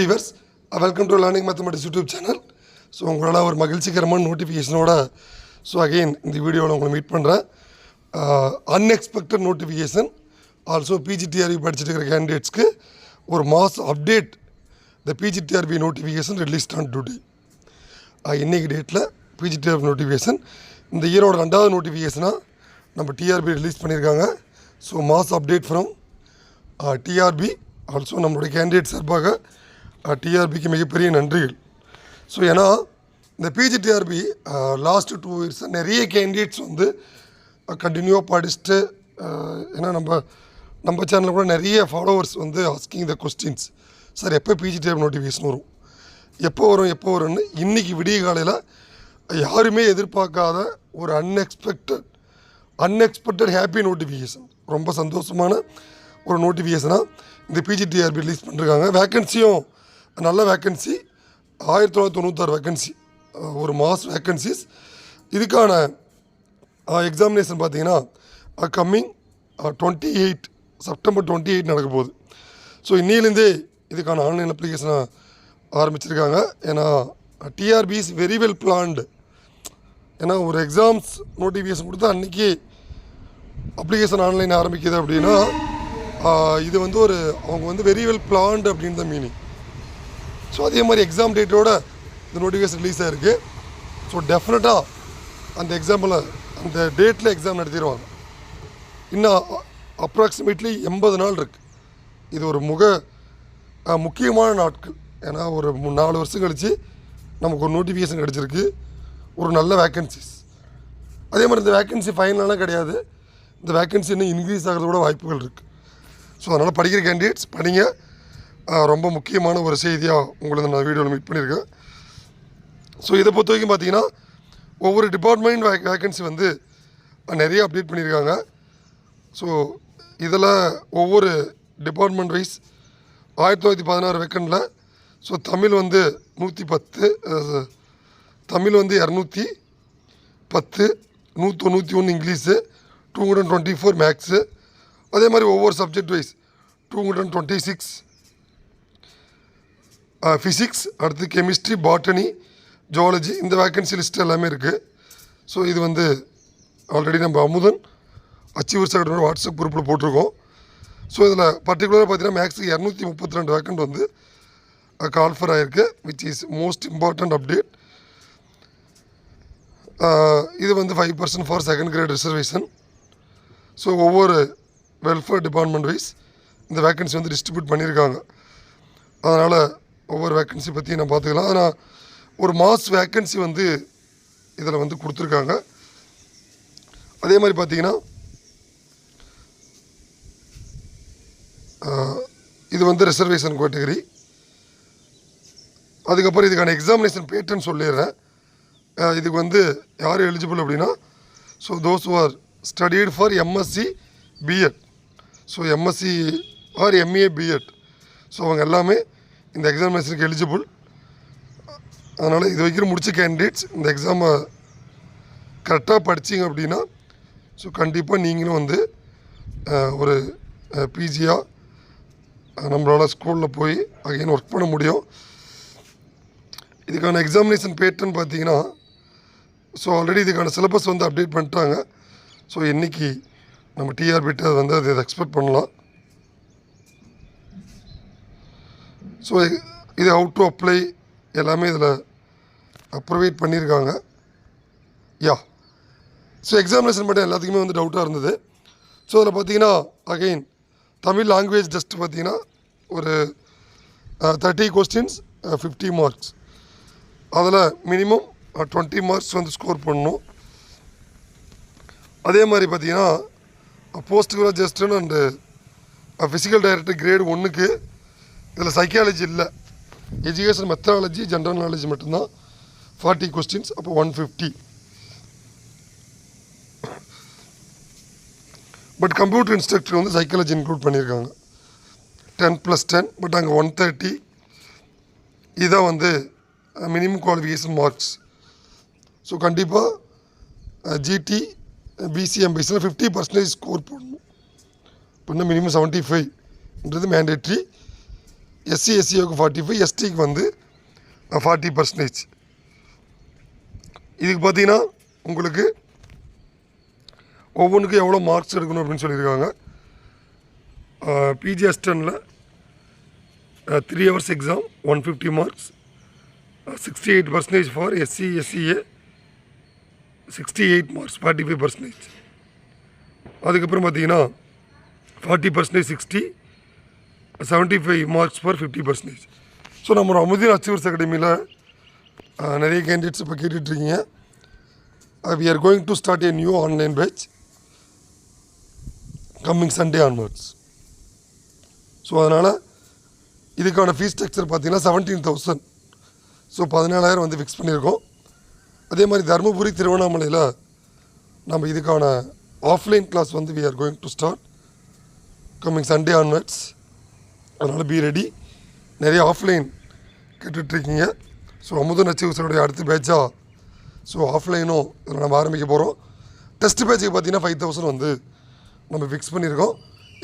Viewers, welcome to learning mathematics YouTube channel. So உங்களோட ஒரு மகிழ்ச்சிகரமான நோட்டிஃபிகேஷனோட அகைன் இந்த வீடியோவில் உங்களை மீட் பண்ணுறேன். Unexpected notification. ஆல்சோ பிஜிடிஆர்பி படிச்சுட்டு இருக்கிற கேண்டிடேட்ஸ்க்கு ஒரு mass update. The PGTRB notification released on today. இன்றைக்கி டேட்டில் பிஜிடிஆர்பி நோட்டிஃபிகேஷன் இந்த இயரோட 2வது நோட்டிஃபிகேஷனாக நம்ம டிஆர்பி ரிலீஸ் பண்ணியிருக்காங்க. So mass update from TRB. Also நம்மளுடைய கேண்டிடேட் சார்பாக டிஆர்பிக்கு மிகப்பெரிய நன்றிகள். ஸோ ஏன்னா இந்த பிஜிடிஆர்பி லாஸ்ட்டு 2 இயர்ஸ் நிறைய கேண்டிடேட்ஸ் கண்டினியூவாக படிச்சுட்டு, ஏன்னா நம்ம சேனலில் கூட நிறைய followers asking the questions, sir எப்போ பிஜிடிஆர்பி நோட்டிஃபிகேஷன் வரும், எப்போ வரும்னு. இன்றைக்கி விடிய காலையில் யாருமே எதிர்பார்க்காத ஒரு அன்எக்ஸ்பெக்டட் ஹாப்பி நோட்டிஃபிகேஷன், ரொம்ப சந்தோஷமான ஒரு நோட்டிஃபிகேஷனாக இந்த பிஜிடிஆர்பி ரிலீஸ் பண்ணிருக்காங்க. வேக்கன்சியும் நல்ல வேக்கன்சி, 1996 வேக்கன்சி, ஒரு மாஸ் வேக்கன்சிஸ். இதுக்கான எக்ஸாமினேஷன் பார்த்தீங்கன்னா கம்மிங் 28 செப்டம்பர் 28 நடக்க போகுது. ஸோ இன்னிலேருந்தே இதுக்கான ஆன்லைன் அப்ளிகேஷனை ஆரம்பிச்சிருக்காங்க. ஏன்னா TRB is very well planned. ஏன்னா ஒரு எக்ஸாம்ஸ் நோட்டிஃபிகேஷன் கொடுத்தா அன்றைக்கி அப்ளிகேஷன் ஆன்லைன் ஆரம்பிக்குது அப்படின்னா இது அவங்க வெரி வெல் பிளான்டு அப்படின்னு தான் மீனிங். ஸோ அதே மாதிரி எக்ஸாம் டேட்டோட இந்த நோட்டிஃபிகேஷன் ரிலீஸ் ஆகிருக்கு. ஸோ டெஃபினட்டாக அந்த அந்த டேட்டில் எக்ஸாம் நடத்திடுவாங்க. இன்னும் அப்ராக்சிமேட்லி 80 நாள் இருக்குது. இது ஒரு முக்கியமான நாட்கள். ஏன்னா ஒரு 4 வருஷம் கழித்து நமக்கு ஒரு நோட்டிஃபிகேஷன் கிடச்சிருக்கு, ஒரு நல்ல வேக்கன்சிஸ். அதே மாதிரி இந்த வேக்கன்சி ஃபைனலாக கிடையாது, இந்த வேக்கன்சி இன்னும் இன்க்ரீஸ் ஆகிறது கூட வாய்ப்புகள் இருக்குது. ஸோ அதனால் படிக்கிற கேண்டிடேட்ஸ் படிங்க. ரொம்ப முக்கியமான ஒரு செய்தியாக உங்களை நான் வீடியோவில் மீட் பண்ணியிருக்கேன். ஸோ இதை பொறுத்த வரைக்கும் பார்த்தீங்கன்னா ஒவ்வொரு டிபார்ட்மெண்ட் வேக்கன்சி நிறைய அப்டேட் பண்ணியிருக்காங்க. ஸோ இதில் ஒவ்வொரு டிபார்ட்மெண்ட் வைஸ் 1916 வேக்கண்டில். So Tamil 110, Tamil 210, 191 English, 224 maths. அதே மாதிரி ஒவ்வொரு சப்ஜெக்ட் வைஸ் 226 ஃபிசிக்ஸ், அடுத்து கெமிஸ்ட்ரி, பாட்டனி, ஜுவாலஜி. இந்த வேக்கன்சி லிஸ்ட் எல்லாமே இருக்குது. ஸோ இது ஆல்ரெடி நம்ம அமுதன் அச்சீவர்ஸ் அகாடமியோட வாட்ஸ்அப் குரூப்பில் போட்டிருக்கோம். ஸோ இதில் பர்டிகுலராக பார்த்தீங்கன்னா மேக்ஸுக்கு 232 வேக்கண்ட் கால்ஃபர் ஆகிருக்கு, which is most important update. இது 5% for second grade reservation. So ஒவ்வொரு வெல்ஃபேர் டிபார்ட்மெண்ட் வைஸ் இந்த வேக்கன்சி டிஸ்ட்ரிபியூட் பண்ணியிருக்காங்க. அதனால் ஒவ்வொரு வேக்கன்சி பற்றி நான் பார்த்துக்கலாம். ஆனால் ஒரு மாஸ் வேக்கன்சி இதில் கொடுத்துருக்காங்க. அதே மாதிரி பார்த்தீங்கன்னா இது ரிசர்வேஷன் கேட்டகரி. அதுக்கப்புறம் இதுக்கான எக்ஸாமினேஷன் பேட்டர்ன் சொல்லிடுறேன். இதுக்கு யார் எலிஜிபிள் அப்படின்னா, so those who are studied for MSc BEd, so MSc or MA BEd, so அவங்க எல்லாமே இந்த எக்ஸாமினேஷனுக்கு எலிஜிபிள். அதனால் இது வரைக்கும் முடித்த கேண்டிடேட்ஸ் இந்த எக்ஸாமை கரெக்டாக படிச்சிங்க அப்படின்னா ஸோ கண்டிப்பாக நீங்களும் ஒரு பிஜியாக நம்மளால் ஸ்கூலில் போய் அகைன் ஒர்க் பண்ண முடியும். இதுக்கான எக்ஸாமினேஷன் பேட்டர்ன் பார்த்தீங்கன்னா, ஸோ ஆல்ரெடி இதுக்கான சிலபஸ் அப்டேட் பண்ணிட்டாங்க. ஸோ இன்றைக்கி நம்ம டிஆர்பிட்ட அதை எக்ஸ்பெக்ட் பண்ணலாம். ஸோ இது ஹவு டு அப்ளை எல்லாமே இதில் ப்ரொவைட் பண்ணியிருக்காங்க. ஸோ எக்ஸாமினேஷன் மட்டும் எல்லாத்துக்குமே டவுட்டாக இருந்தது. ஸோ அதில் பார்த்தீங்கன்னா அகெயின் தமிழ் லாங்குவேஜ் டெஸ்ட் பார்த்தீங்கன்னா ஒரு 30 கொஸ்டின்ஸ் 50 மார்க்ஸ். அதில் மினிமம் 20 மார்க்ஸ் ஸ்கோர் பண்ணணும். அதே மாதிரி பார்த்தீங்கன்னா post graduation and physical director great 1க்கு இதில் சைக்காலஜி இல்லை, எஜுகேஷன் மெத்தடாலஜி, ஜென்ரல் நாலேஜ் மட்டும்தான். 40 கொஸ்டின்ஸ், அப்போ 150. But computer instructor psychology include பண்ணியிருக்காங்க 10+10. பட் அங்கே 130. இதான் மினிமம் குவாலிஃபிகேஷன் மார்க்ஸ். ஸோ கண்டிப்பாக ஜிடி பிசிஎம்பிஸில் 50% ஸ்கோர் போடணும். இப்போ மினிமம் 75ன்றது மேண்டேட்ரி. எஸ்சி எஸ்சிஓக்கு 45, எஸ்டிக்கு வந்து 40%. இதுக்கு பார்த்தீங்கன்னா உங்களுக்கு ஒவ்வொன்றுக்கும் எவ்வளோ மார்க்ஸ் எடுக்கணும் அப்படின்னு சொல்லியிருக்காங்க. பிஜி அசிஸ்டன்ட்டில் 3 hours exam 150 marks, 68% for SC SCA, 68 marks 45%. அதுக்கப்புறம் பார்த்தீங்கன்னா 40% 60, 75 marks ஃபார் 50%. ஸோ நம்ம அமுதீன் அச்சீவர்ஸ் அகாடமியில் நிறைய கேண்டிடேட்ஸ் இப்போ கேட்டுட்ருக்கீங்க. We are going to start a new online batch coming Sunday onwards. So அதனால் இதுக்கான ஃபீஸ் ஸ்ட்ரக்சர் பார்த்தீங்கன்னா 17,000. ஸோ 17,000 வந்து ஃபிக்ஸ் பண்ணியிருக்கோம். அதே மாதிரி தருமபுரி திருவண்ணாமலையில் நம்ம இதுக்கான ஆஃப்லைன் கிளாஸ் வந்து we are going to start coming Sunday onwards. அதனால் பி ரெடி. நிறைய ஆஃப்லைன் கேட்டுட்ருக்கீங்க. ஸோ அமுதன் அச்சீவர்ஸோடைய அடுத்த பேட்சாக ஸோ ஆஃப்லைனும் இதில் நம்ம ஆரம்பிக்க போகிறோம். டெஸ்ட் பேட்சுக்கு பார்த்தீங்கன்னா 5,000 வந்து நம்ம ஃபிக்ஸ் பண்ணியிருக்கோம்.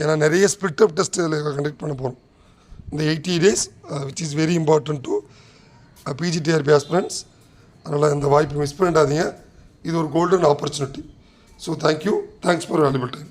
ஏன்னா நிறைய ஸ்பிளிட் அப் டெஸ்ட் இதில் கண்டக்ட் பண்ண போகிறோம் இந்த 80 days, which is very important to PGTRB aspirants. அதனால் இந்த வாய்ப்பை மிஸ் பண்ணிடாதீங்க. இது ஒரு golden opportunity. So thank you. Thanks for valuable time.